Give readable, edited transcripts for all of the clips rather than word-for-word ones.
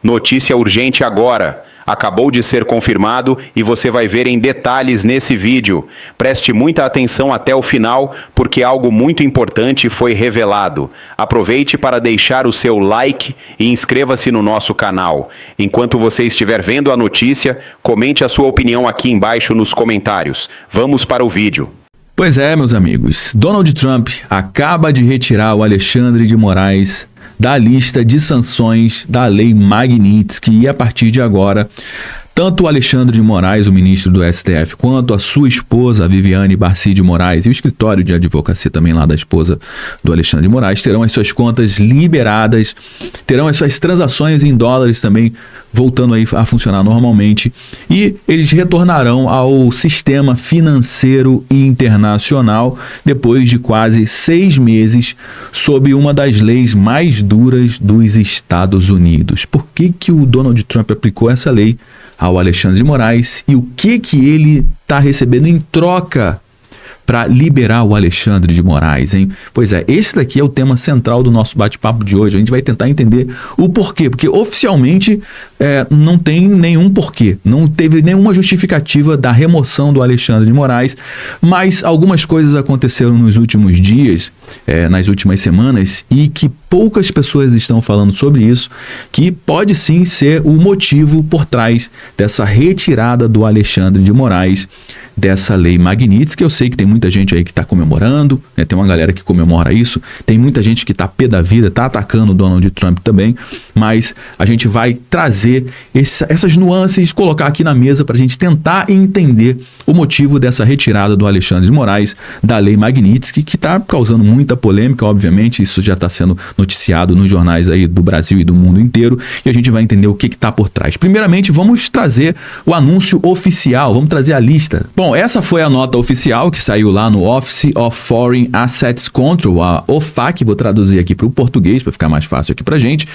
Notícia urgente agora. Acabou de ser confirmado e você vai ver em detalhes nesse vídeo. Preste muita atenção até o final, porque algo muito importante foi revelado. Aproveite para deixar o seu like e inscreva-se no nosso canal. Enquanto você estiver vendo a notícia, comente a sua opinião aqui embaixo nos comentários. Vamos para o vídeo. Pois é, meus amigos, Donald Trump acaba de retirar o Alexandre de Moraes da lista de sanções da Lei Magnitsky e a partir de agora, tanto o Alexandre de Moraes, o ministro do STF, quanto a sua esposa, Viviane Barcy de Moraes, e o escritório de advocacia também lá da esposa do Alexandre de Moraes, terão as suas contas liberadas, terão as suas transações em dólares também voltando aí a funcionar normalmente e eles retornarão ao sistema financeiro internacional depois de quase 6 meses sob uma das leis mais duras dos Estados Unidos. Por que o Donald Trump aplicou essa lei ao Alexandre de Moraes e o que ele está recebendo em troca para liberar o Alexandre de Moraes, hein? Pois é, esse daqui é o tema central do nosso bate-papo de hoje. A gente vai tentar entender o porquê, porque oficialmente não tem nenhum porquê, não teve nenhuma justificativa da remoção do Alexandre de Moraes, mas algumas coisas aconteceram nos últimos dias, nas últimas semanas, e que poucas pessoas estão falando sobre isso, que pode sim ser o motivo por trás dessa retirada do Alexandre de Moraes dessa lei Magnitsky, que eu sei que tem muita gente aí que está comemorando, né? Tem uma galera que comemora isso, tem muita gente que está pé da vida, está atacando o Donald Trump também, mas a gente vai trazer essas nuances, colocar aqui na mesa para a gente tentar entender o motivo dessa retirada do Alexandre de Moraes da lei Magnitsky, que está causando muita polêmica, obviamente, isso já está sendo noticiado nos jornais aí do Brasil e do mundo inteiro, e a gente vai entender o que está por trás. Primeiramente, vamos trazer o anúncio oficial, vamos trazer a lista. Bom, essa foi a nota oficial que saiu lá no Office of Foreign Assets Control, a OFAC, vou traduzir aqui para o português para ficar mais fácil aqui para a gente.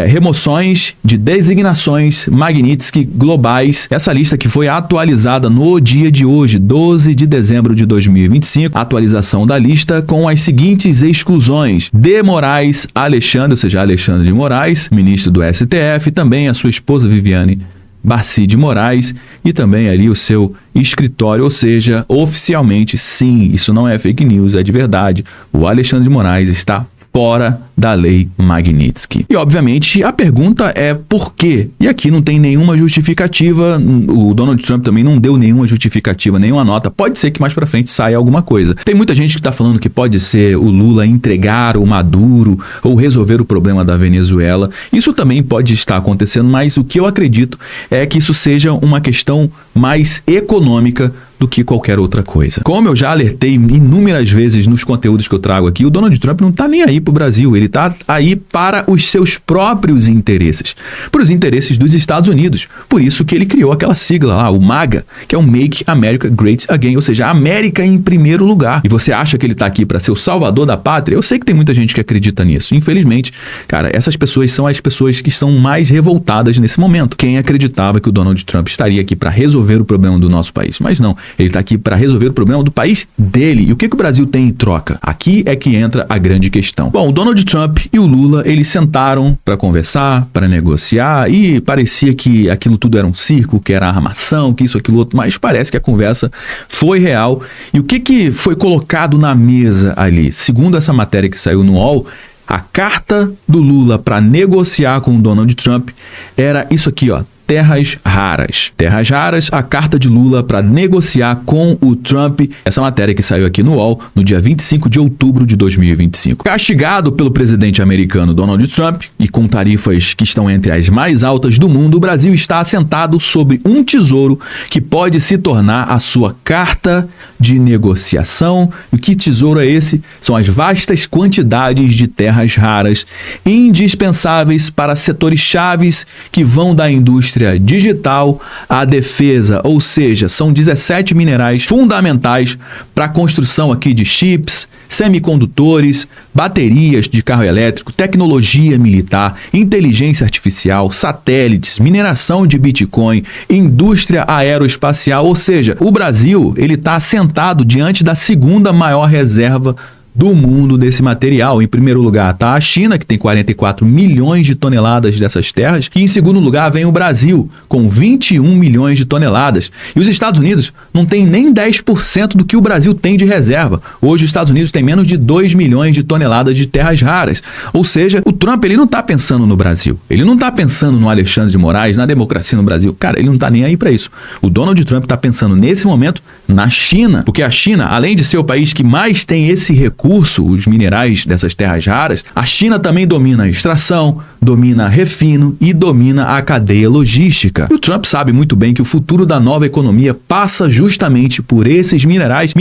Remoções de designações Magnitsky globais. Essa lista que foi atualizada no dia de hoje, 12 de dezembro de 2025. Atualização da lista com as seguintes exclusões: de Moraes Alexandre, ou seja, Alexandre de Moraes, ministro do STF, também a sua esposa Viviane Barcy de Moraes e também ali o seu escritório, ou seja, oficialmente sim, isso não é fake news, é de verdade, o Alexandre de Moraes está fora da lei Magnitsky. E obviamente a pergunta é por quê? E aqui não tem nenhuma justificativa, o Donald Trump também não deu nenhuma justificativa, nenhuma nota. Pode ser que mais pra frente saia alguma coisa. Tem muita gente que tá falando que pode ser o Lula entregar o Maduro ou resolver o problema da Venezuela. Isso também pode estar acontecendo, mas o que eu acredito é que isso seja uma questão mais econômica do que qualquer outra coisa. Como eu já alertei inúmeras vezes nos conteúdos que eu trago aqui, o Donald Trump não tá nem aí pro Brasil, ele tá aí para os seus próprios interesses, para os interesses dos Estados Unidos. Por isso que ele criou aquela sigla lá, o MAGA, que é o Make America Great Again, ou seja, a América em primeiro lugar. E você acha que ele tá aqui para ser o salvador da pátria? Eu sei que tem muita gente que acredita nisso. Infelizmente, cara, essas pessoas são as pessoas que estão mais revoltadas nesse momento. Quem acreditava que o Donald Trump estaria aqui para resolver o problema do nosso país? Mas não. Ele está aqui para resolver o problema do país dele. E o que o Brasil tem em troca? Aqui é que entra a grande questão. Bom, o Donald Trump e o Lula, eles sentaram para conversar, para negociar e parecia que aquilo tudo era um circo, que era armação, que isso, aquilo outro, mas parece que a conversa foi real. E o que foi colocado na mesa ali? Segundo essa matéria que saiu no UOL, a carta do Lula para negociar com o Donald Trump era isso aqui, ó. Terras raras. Terras raras, a carta de Lula para negociar com o Trump. Essa matéria que saiu aqui no UOL no dia 25 de outubro de 2025. Castigado pelo presidente americano Donald Trump e com tarifas que estão entre as mais altas do mundo, o Brasil está assentado sobre um tesouro que pode se tornar a sua carta de negociação. E que tesouro é esse? São as vastas quantidades de terras raras indispensáveis para setores chaves que vão da indústria digital à defesa, ou seja, são 17 minerais fundamentais para a construção aqui de chips, semicondutores, baterias de carro elétrico, tecnologia militar, inteligência artificial, satélites, mineração de Bitcoin, indústria aeroespacial, ou seja, o Brasil ele está assentado diante da segunda maior reserva do mundo desse material. Em primeiro lugar está a China, que tem 44 milhões de toneladas dessas terras, e em segundo lugar vem o Brasil, com 21 milhões de toneladas. E os Estados Unidos não tem nem 10% do que o Brasil tem de reserva. Hoje os Estados Unidos têm menos de 2 milhões de toneladas de terras raras. Ou seja, o Trump ele não está pensando no Brasil. Ele não está pensando no Alexandre de Moraes, na democracia no Brasil. Cara, ele não está nem aí para isso. O Donald Trump está pensando nesse momento na China. Porque a China, além de ser o país que mais tem esse recurso, os minerais dessas terras raras, a China também domina a extração, domina a refino e domina a cadeia logística. E o Trump sabe muito bem que o futuro da nova economia passa justamente por esses minerais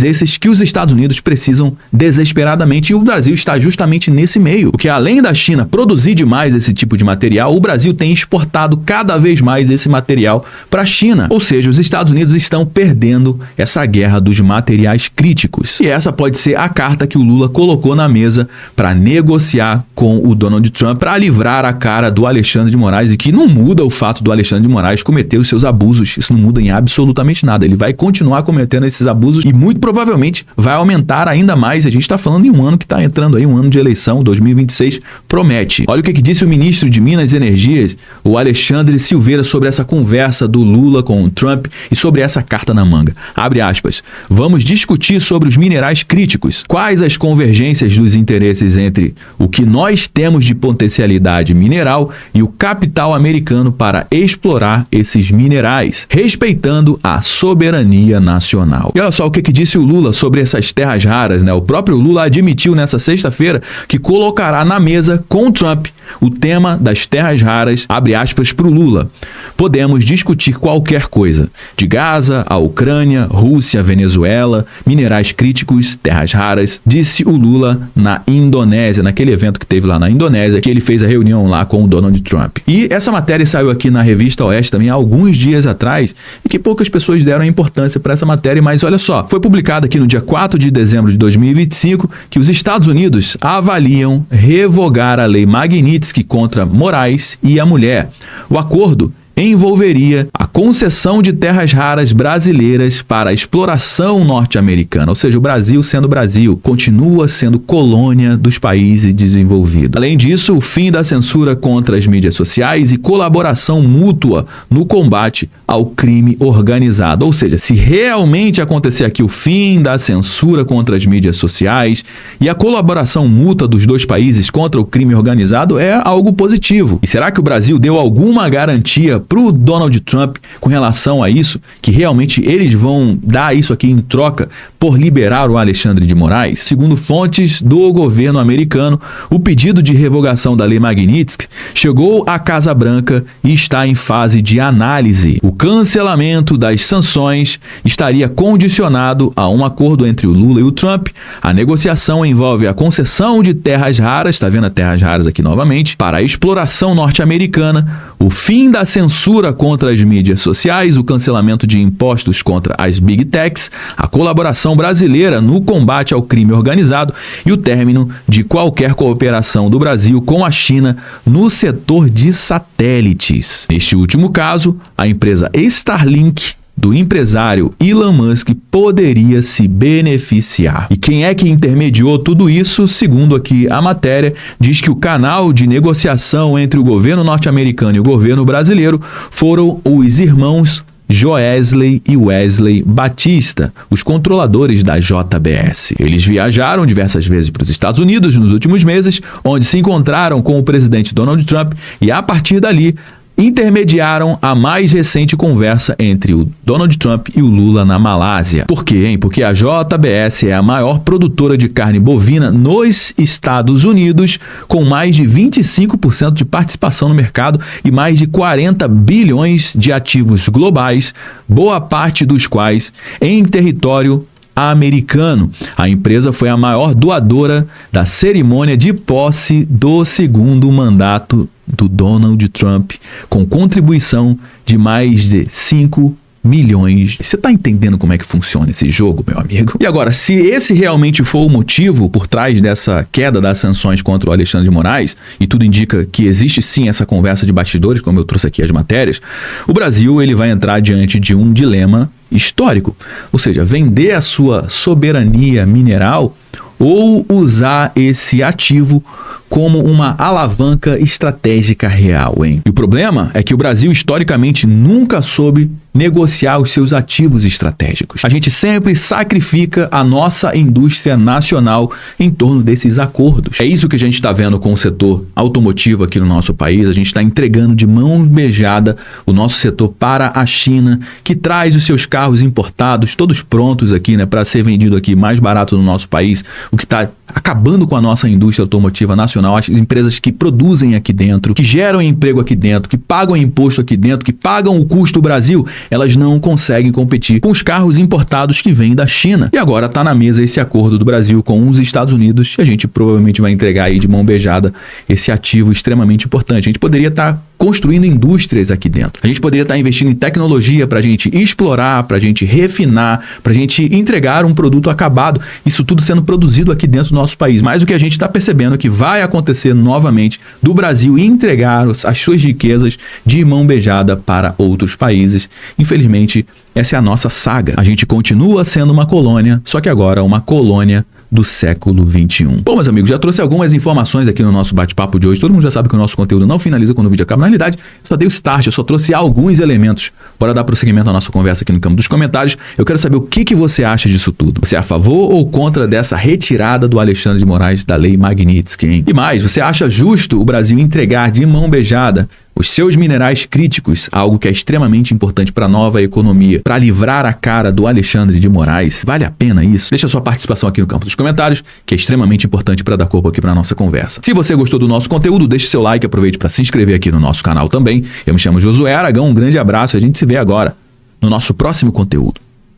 esses que os Estados Unidos precisam desesperadamente, e o Brasil está justamente nesse meio. Porque além da China produzir demais esse tipo de material, o Brasil tem exportado cada vez mais esse material para a China. Ou seja, os Estados Unidos estão perdendo essa guerra dos materiais críticos. E essa pode ser a carta que o Lula colocou na mesa para negociar com o Donald Trump, para livrar a cara do Alexandre de Moraes, e que não muda o fato do Alexandre de Moraes cometer os seus abusos. Isso não muda em absolutamente nada. Ele vai continuar cometendo esses abusos e muito provavelmente vai aumentar ainda mais. A gente está falando em um ano que está entrando aí, um ano de eleição, 2026, promete. Olha o que disse o ministro de Minas e Energias, o Alexandre Silveira, sobre essa conversa do Lula com o Trump e sobre essa carta na manga. Abre aspas. Vamos discutir sobre os minerais críticos. Quais as convergências dos interesses entre o que nós temos de potencialidade mineral e o capital americano para explorar esses minerais, respeitando a soberania nacional. E olha só o que disse o Lula sobre essas terras raras, né? O próprio Lula admitiu nessa sexta-feira que colocará na mesa com o Trump o tema das terras raras, abre aspas para o Lula. Podemos discutir qualquer coisa, de Gaza a Ucrânia, Rússia, Venezuela, minerais críticos, terras raras, disse o Lula na Indonésia, naquele evento que teve lá na Indonésia, que ele fez a reunião lá com o Donald Trump. E essa matéria saiu aqui na Revista Oeste também há alguns dias atrás, e que poucas pessoas deram importância para essa matéria, mas olha só, foi publicado aqui no dia 4 de dezembro de 2025 que os Estados Unidos avaliam revogar a lei Magnitsky contra Moraes e a mulher. O acordo envolveria a concessão de terras raras brasileiras para a exploração norte-americana, ou seja, o Brasil sendo Brasil, continua sendo colônia dos países desenvolvidos. Além disso, o fim da censura contra as mídias sociais e colaboração mútua no combate ao crime organizado. Ou seja, se realmente acontecer aqui o fim da censura contra as mídias sociais e a colaboração mútua dos dois países contra o crime organizado, é algo positivo. E será que o Brasil deu alguma garantia para o Donald Trump com relação a isso, que realmente eles vão dar isso aqui em troca por liberar o Alexandre de Moraes? Segundo fontes do governo americano, o pedido de revogação da lei Magnitsky chegou à Casa Branca e está em fase de análise. O cancelamento das sanções estaria condicionado a um acordo entre o Lula e o Trump. A negociação envolve a concessão de terras raras, está vendo as terras raras aqui novamente, para a exploração norte-americana, o fim da censura contra as mídias sociais, o cancelamento de impostos contra as Big Techs, a colaboração brasileira no combate ao crime organizado e o término de qualquer cooperação do Brasil com a China no setor de satélites. Neste último caso, a empresa Starlink do empresário Elon Musk poderia se beneficiar. E quem é que intermediou tudo isso? Segundo aqui a matéria, diz que o canal de negociação entre o governo norte-americano e o governo brasileiro foram os irmãos Joesley e Wesley Batista, os controladores da JBS. Eles viajaram diversas vezes para os Estados Unidos nos últimos meses, onde se encontraram com o presidente Donald Trump e, a partir dali, intermediaram a mais recente conversa entre o Donald Trump e o Lula na Malásia. Por quê, hein? Porque a JBS é a maior produtora de carne bovina nos Estados Unidos, com mais de 25% de participação no mercado e mais de 40 bilhões de ativos globais, boa parte dos quais em território americano. A empresa foi a maior doadora da cerimônia de posse do segundo mandato do Donald Trump, com contribuição de mais de 5 milhões. Você está entendendo como é que funciona esse jogo, meu amigo? E agora, se esse realmente for o motivo por trás dessa queda das sanções contra o Alexandre de Moraes, e tudo indica que existe sim essa conversa de bastidores, como eu trouxe aqui as matérias, o Brasil ele vai entrar diante de um dilema histórico. Ou seja, vender a sua soberania mineral ou usar esse ativo como uma alavanca estratégica real, hein? E o problema é que o Brasil historicamente nunca soube negociar os seus ativos estratégicos. A gente sempre sacrifica a nossa indústria nacional em torno desses acordos. É isso que a gente está vendo com o setor automotivo aqui no nosso país. A gente está entregando de mão beijada o nosso setor para a China, que traz os seus carros importados, todos prontos aqui, né, para ser vendido aqui mais barato no nosso país, o que está acabando com a nossa indústria automotiva nacional. As empresas que produzem aqui dentro, que geram emprego aqui dentro, que pagam imposto aqui dentro, que pagam o custo do Brasil, elas não conseguem competir com os carros importados que vêm da China. E agora está na mesa esse acordo do Brasil com os Estados Unidos e a gente provavelmente vai entregar aí de mão beijada esse ativo extremamente importante. A gente poderia estar construindo indústrias aqui dentro. A gente poderia estar investindo em tecnologia para a gente explorar, para a gente refinar, para a gente entregar um produto acabado. Isso tudo sendo produzido aqui dentro do nosso país. Mas o que a gente está percebendo é que vai acontecer novamente do Brasil entregar as suas riquezas de mão beijada para outros países. Infelizmente, essa é a nossa saga. A gente continua sendo uma colônia, só que agora uma colônia do século XXI. Bom, meus amigos, já trouxe algumas informações aqui no nosso bate-papo de hoje. Todo mundo já sabe que o nosso conteúdo não finaliza quando o vídeo acaba. Na realidade, só dei o start, eu só trouxe alguns elementos. Bora dar prosseguimento à nossa conversa aqui no campo dos comentários. Eu quero saber o que você acha disso tudo. Você é a favor ou contra dessa retirada do Alexandre de Moraes da Lei Magnitsky, hein? E mais, você acha justo o Brasil entregar de mão beijada os seus minerais críticos, algo que é extremamente importante para a nova economia, para livrar a cara do Alexandre de Moraes? Vale a pena isso? Deixa a sua participação aqui no campo dos comentários, que é extremamente importante para dar corpo aqui para a nossa conversa. Se você gostou do nosso conteúdo, deixe seu like, aproveite para se inscrever aqui no nosso canal também. Eu me chamo Josué Aragão, um grande abraço e a gente se vê agora no nosso próximo conteúdo.